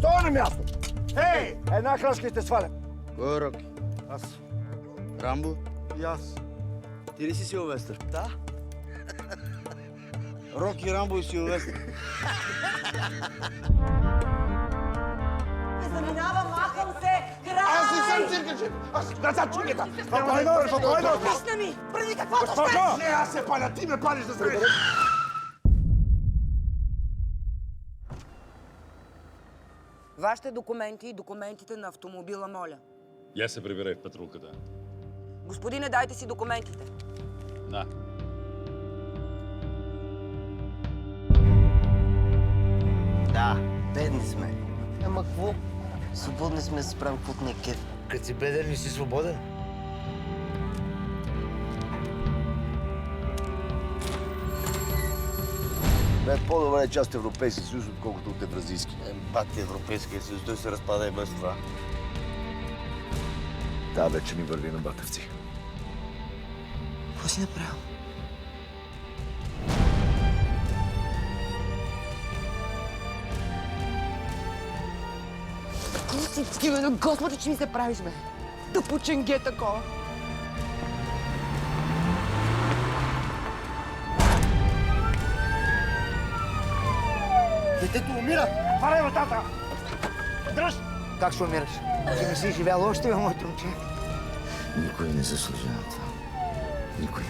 Стой на място! Ей! Една крачка и ще свалям. Кой е Роки? Аз. Рамбо? И аз. Ти ли си Силвестър? Да? Роки, Рамбо и Силвестър. Не заминава, махам се! Край! Аз не съм циркачен! Аз назад чукета! Спокойно, спокойно! Пусна ми! Преди каквото ще! Госпожо! Не, аз се паля, ти ме палиш да стреляш! Вашите документи и документите на автомобила, моля. Я се прибирай в патрулката. Господине, дайте си документите. На. Да, бедни сме. Ама какво? Свободни сме да се правим каквото ни е кеф. Като си беден, не си свободен? Бе, по-добре е част от Европейския съюз, отколкото от Евразийски. Бати Европейския съюз, той се разпада и без това. Да, вече ни върви на Батевци. Какво си направил? Всички, бе, на Господи, че ми се правиш, бе? Да поченге такова. Детето умира! Валяй вратата! Дръж! Как ще умираш? Ти не си живял още, бе, моето момче. Никой не заслужи на това. Никой.